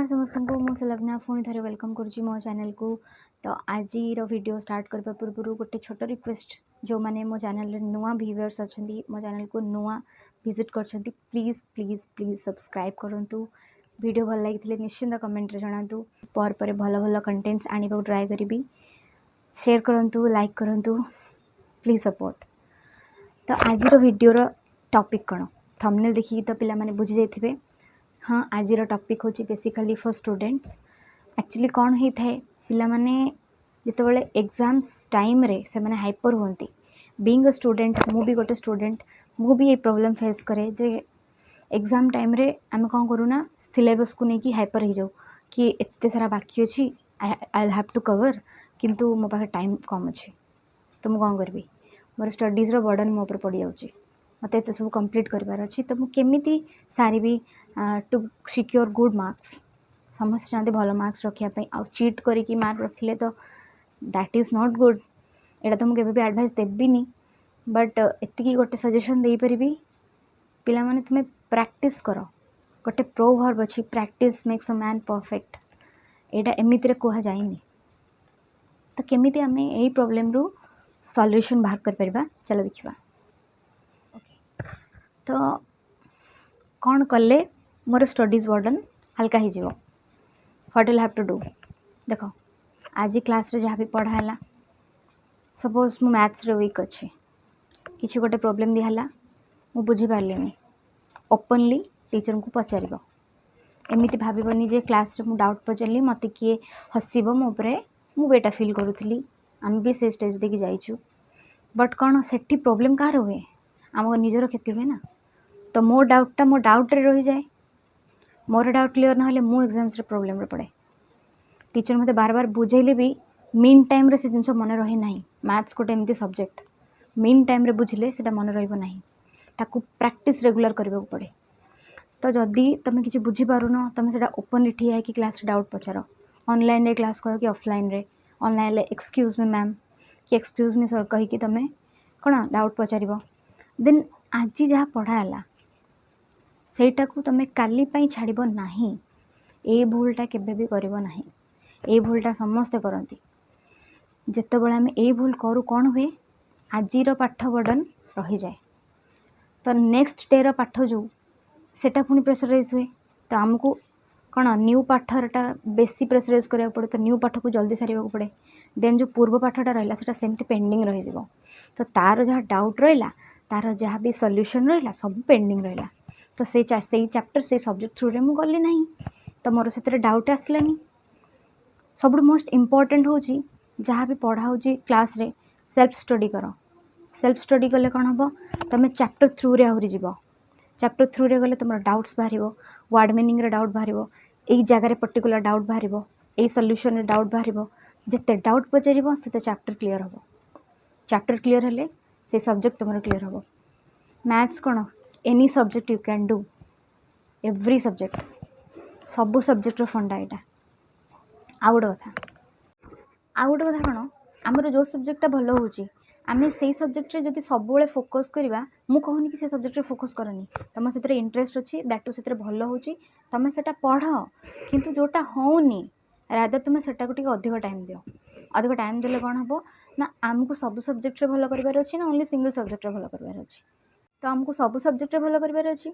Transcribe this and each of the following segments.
समस्त को मो संलग्ना पुणी थे वेलकम करुच्ची मो चैनल को। तो आज वीडियो स्टार्ट करने पूर्व गोटे छोट रिक्वेस्ट जो मैंने मो चैनल नुआ व्यूअर्स अच्छा मो चैनल को नुआ विजिट कर प्लीज प्लीज प्लीज सब्सक्राइब करूँ। वीडियो भल लगी निश्चिंत कमेंट रे जणातु पर भल भल कंटेंट्स आने को ट्राए करी। शेयर करूँ, लाइक करूँ, प्लीज सपोर्ट। तो आज वीडियो टॉपिक कौन थंबनेल देखिए तो पिला माने बुझी जाइथिबे। हाँ, आज टॉपिक होची बेसिकली फॉर स्टूडेंट्स। एक्चुअली कौन होता है पिला माने जितेबाला एग्जाम्स टाइम रे से माने हाइपर होती। बीइंग अ स्टूडेंट मु भी गोटे स्टूडेंट मु भी ये प्रॉब्लम फेस करे जे एग्जाम टाइम रे आम कौन करूना सिलेबस को लेकिन हाइपर हो जाऊ कि एते सारा बाकी अच्छी आई हैव टू कवर किंतु मो पाखे टाइम कम अच्छे तो मुझे कौन करी मोर स्टडीज बर्डन मो पर पड़ जाऊँगी मत ये सब कंप्लीट करार अच्छी तो मुझे सारी टू सिक्योर गुड मार्क्स। समस्त चाहते भल मार्क्स रखापी आ चीट करके मार्क रखिले तो दैट इज नॉट गुड। यहाँ तो मुझे भी एडवाइस देविनी बट एति गोटे सजेशन दे पारि पिला माने तुम्हें प्रैक्टिस कर गोटे प्रोवर्ब अच्छी practice makes a man perfect. यहाँ एमती कह जाए तो केमी आम यही प्रोब्लेम रू सॉल्यूशन बाहर कर परिबा। चलो देखा ओके। तो कौन कले मोर स्टडीज बर्डन हल्का हो what will have to do. देखो आज क्लास रे जहाँ भी पढ़ाला सपोज मु मैथ्स रे वीक अच्छी किसी गोटे प्रोब्लेम दिहला मु बुझी पार्लिनी ओपनली टीचर को पचार एमती भावनी जे क्लास रे मु डाउट पचारि मत किए हसब मो मु बेटा फिल करूली आम भी से स्टेज देखी जाइचु बट कौन से प्रोब्लेम कहाँ हुए आम निजर क्षति हुए ना। तो मो डाउटा मो डाउट रे रही जाए मोर डाउट क्लीयर ना मु एग्जाम्स रे प्रोब्लेम रे पड़े टीचर मते बार बार बुझेले भी मीन टाइम रे से जिनस मन रहे ना। मैथ्स गोटे एमती सब्जेक्ट मीन टाइम रे बुझिले सेटा मन रहिबो नाही ताकू प्रैक्टिस रेगुलर करबा पड़े। तो जदि तुम किसी बुझी पारुन तुम से ओपनली ठिया है कि क्लास रे डाउट पचार ऑनलाइन रे क्लास कर कि ऑफलाइन रे ऑनलाइन रे एक्सक्यूज मी मैम कि एक्सक्यूज मी सर कहीकि तुम कौन डाउट पचार देन आज जहाँ पढ़ाला सेटा को तुम काली पाई छाड़ब नहीं। ए भूलटा केबे भी करिवो नहीं। ए भूलटा समस्ते करती जितेबाला आम ए भूल करूँ कौन हुए आजिर पाठ बर्डन रही जाए तो नेक्स्ट डे पाठ जो सेटा पुणी प्रेसराइज हुए तो आमको कौन न्यू पाठटा बेसी प्रेसराइज करा पड़े तो न्यू पाठ को जल्दी सारे पड़े देन जो पूर्व पाठटा रहा से सेमती पेंडिंग रही तो तार जहाँ डाउट रहा तार जहाँ भी सॉल्यूशन रहा सब पेंडिंग रहा तो से चैप्टर से सब्जेक्ट थ्रू रे मु गली नहीं तो मोर से डाउट आसलानी। सब मोस्ट इम्पोर्टेंट हूँ जहाँ भी पढ़ा हो क्लास रे सेल्फ स्टडी कर। सेल्फ स्टडी कले कौन हम तुम चैप्टर थ्रू रे आहरी जीव चैप्टर थ्रू रे गले तुम डाउट्स बाहर वर्ड मीनिंग रे डाउट बाहर यही जगार पर्टिकुलर डाउट बाहर यही सॉल्यूशन रे डाउट बाहर जिते डाउट पचार से चैप्टर क्लीयर हम। चैप्टर क्लीयर हेले से सब्जेक्ट तुम क्लीयर हम। मैथ्स कौन any subject you can do every subject सबू सब्जेक्ट फंडा यहाँ। आउ गोटे कथा कौन आमर जो सब्जेक्टा भल हो आम से सब्जेक्ट रे जदि सब फोकस करवा मु कहूनी कि से सब्जेक्ट रे फोकस करनी तुम से इंटरेस्ट अच्छी दैट टू से भल हो तुम से पढ़ किंतु जोटा होनी रादर तुम से अधिक टाइम दियो। अधिक टाइम देले कौन हम ना आमको सब सब्जेक्ट रे भल करार अच्छी ना ओनली सिंगल सब्जेक्ट रे भल करार अच्छी। तो आमको सब सब्जेक्ट रे भल करार अच्छी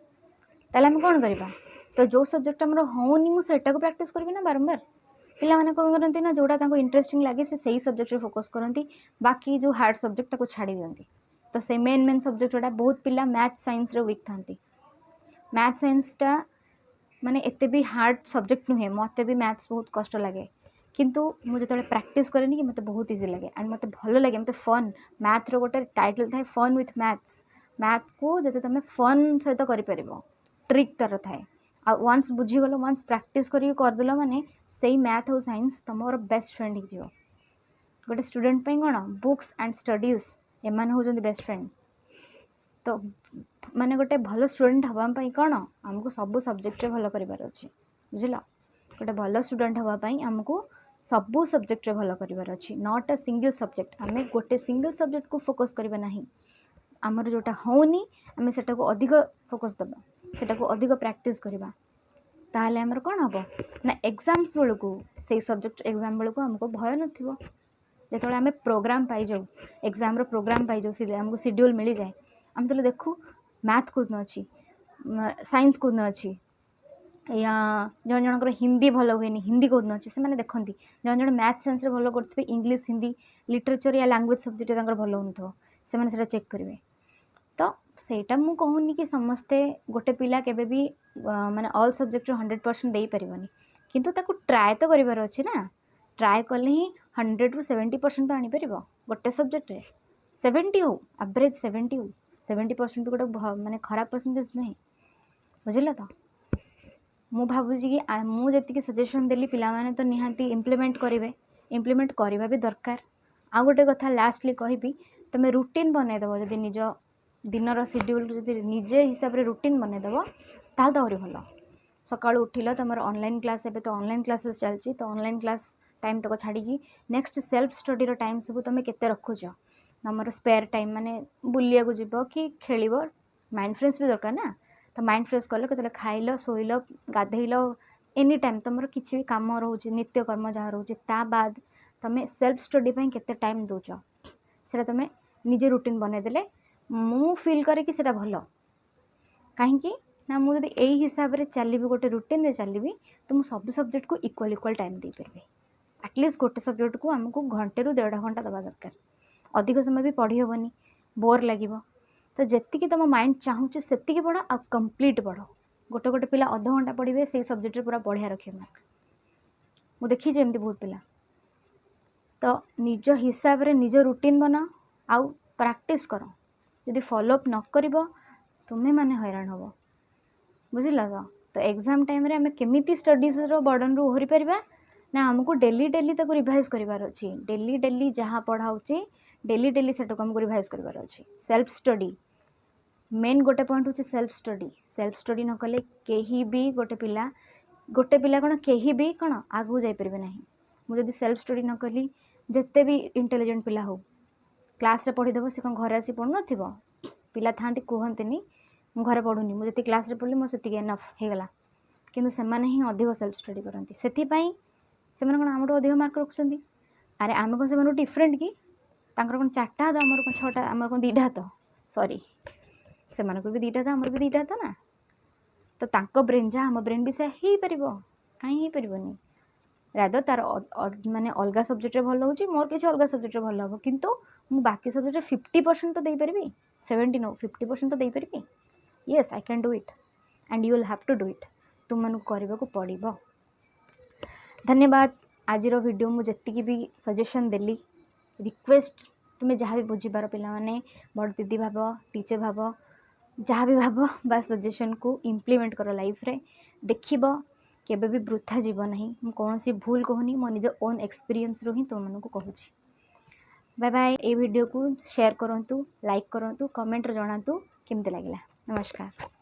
ताले आम कौन करवा तो जो सब्जेक्ट आमर होनी मुझे प्रैक्टिस करी ना बारंबार। पिला माने कौन करती ना जोड़ा इंटरेस्टिंग लगे से सही सब्जेक्ट रे फोकस करती बाकी जो हार्ड सब्जेक्ट ताको छाड़ी दियंती। तो से मेन सब्जेक्ट जोड़ा बहुत पिला मैथ साइंस रे वीक थांती। मैथ साइंसटा माने एते भी हार्ड सब्जेक्ट नुहे मत भी मैथ्स बहुत कष्ट लगे किंतु मुझे जो प्रैक्टिस करेनी कि मत बहुत इजी लगे एंड मत भल लगे मत फन मैथ रो गोटे टाइटल थाए फन विथ मैथ्स। मैथ को जब तुम फन सहित कर ट्रिक तार थाए आ वन्स बुझीगल वन्स प्रैक्टिस करदेल माने से मैथ और साइंस तुम बेस्ट फ्रेंड हो। गोटे स्टूडेंट कौन बुक्स एंड स्टडीज एमान होजन बेस्ट फ्रेंड। तो माने गोटे भल स्टूडेंट हाँपाई कौन आमको सब सब्जेक्ट भल करार अच्छे बुझल। गोटे भल स्टूडेंट हाँपाई आमको सबू सब्जेक्ट भल करार अच्छी नॉट अ सिंगल सब्जेक्ट। आम गोटे सिंगल सब्जेक्ट को फोकस करवा नहीं आमर जोटा होनी आम से अधिक फोकस दबा से अधिक प्रैक्टिस करवा ताहले हमर कौन हम ना एग्जाम्स बेलू से सब्जेक्ट एग्जाम बेलू आमको भय नथिबो जो आम प्रोग्राम पाई जाऊ एग्जाम रो प्रोग्राम पाई जाऊ आमको शेड्यूल मिल जाए आम तो देखू मैथ कौन अच्छी साइंस कौन अच्छी या जन जनकर हिंदी भल हुए हिंदी कौन अच्छे से देखती जन जन मैथ साइंस भल करेंगे इंग्लीश हिंदी लिटरेचर या लैंग्वेज सब्जेक्ट भल हो से चेक करेंगे तो सेटा मु कहूनी कि समस्ते गोटे पिला केबे भी माने ऑल सब्जेक्ट 100% दे पारिबनी किंतु ताकू ट्राए तो करिवार अछि ना ट्राए कले ही 100 रु 70% तो आनी परिबो गोटे सब्जेक्ट रे 70 हो एवरेज 70 हो 70% गोटे माने खराब परसेंटेज नहीं बुझिला तो मु भाबुची कि मु जति सजेशन देली पिला माने तो निहांती इम्प्लीमेंट करेंगे इम्प्लीमेंट करवा भी दरकार आ गोटे कथा लास्टली कहबी तमे रूटीन बनई दबो जदि निज दिनर शेड्यूल जदि निजे हिसाब रे रूटीन बनईदेव ताल तो भल सकाळु उठिल तुम ऑनलाइन क्लास एबे तो ऑनलाइन क्लासेस चलची तो ऑनलाइन क्लास टाइम तक छाड़ी नेक्स्ट सेल्फ स्टडी रो टाइम सब तुम केते रखुछ तुम स्पेयर टाइम माने बुलिया को जीव कि खेलिबो माइंड फ्रेश भी दरकार ना तो माइंड फ्रेश कल के खाइल शोइल गाधेल एनी टाइम तुम किसी भी कम रोचे नित्य कर्म जहाँ रोचे ता बाद तुम सेल्फ स्टडी पे केते टाइम दौच से तुम निजे रूटीन बनईदेले मु फील करे कि सेटा भल कहीं ना मुझे यही हिसाब से चलि गोटे रूटीन रे चलि तो मुझे सब सब्जेक्ट को इक्वल इक्वल टाइम दे पारि एटलिस्ट गोटे सब्जेक्ट को आमको घंटे रु 1.5 घंटा दवा दरकार अधिक समय भी पढ़ी हेनी बोर लगे तो जी तुम माइंड चाहूँ से पढ़ आ कंप्लीट पढ़ गोटे गोटे पिला अध घंटा पढ़े से सब्जेक्ट पूरा बढ़िया रखे मार्क मुझे देखी एमती बहुत पिला तो निज हिसाब रे निज रूटीन बना आउ प्रैक्टिस कर यदि फॉलोअप न करिबो तुम्हें माने हैरान हो बुझिला तो एग्जाम टाइम रे हमें केमिति स्टडीज रो बर्डन रू ओहरी परिबा ना हमको डेली डेली तक रिवाइज करिवार अछि डेली डेली जहाँ पढ़ाऊची डेली डेली सेटो हमको रिवाइज करिवार अछि सेल्फ स्टडी मेन गोटे पॉइंट होची सेल्फ स्टडी न कले केही भी गोटे पिला कौन केही भी कौन आगू जाई परिबे नाही मुझे सेल्फ स्टडी न कली जिते भी इंटेलिजेंट पिला हो क्लास रे पढ़ीदेव से कौन घर आसी पढ़ु नथिबो पिला थांती कहतनी मु घरे पढ़ुनी मुझे क्लास रे पढ़ली मोर सेतिक एनफ हेगला किंतु सेमाने ही अधिक सेल्फ स्टडी करती से कौन आम अधिक मार्क रखुंट अरे आम कौन से डिफरेंट कि कौन 4टा हाथ आमर कौन 6टा आमर कौन 2टा हाथ सॉरी से भी 2टा हाथ आमर भी 2टा हाथ ना तो तांको ब्रेन जहाँ आम ब्रेन भी से ही पारिबो कहीं पारिबोनी रादर तार माने अलग सब्जेक्ट भल हो मोर किसी अलग सब्जेक्ट भल हम किंतु मु बाकी सब्जेक्ट 50% तो दे पारिबी 70 नो 50% तो दे पारिबी yes I can do it and you will have to do it तुम मन करने को पड़ो धन्यवाद आज वीडियो मुझे भी सजेशन देली रिक्वेस्ट तुम्हें जहाँ भी बुझीपार पे बड़ दीदी भाव टीचर भाव जहाँ भी भाव बस सजेशन को इम्प्लीमेंट कर लाइफ रे देखिब केबे भी वृथा जीव ना कौन सी भूल कहूनी मो निज ओन एक्सपीरियंस रो ही तुम मन को कहूँ बाय बाय ये वीडियो को शेयर करूँ लाइक करूँ कमेंट जनातु केमती लगे नमस्कार।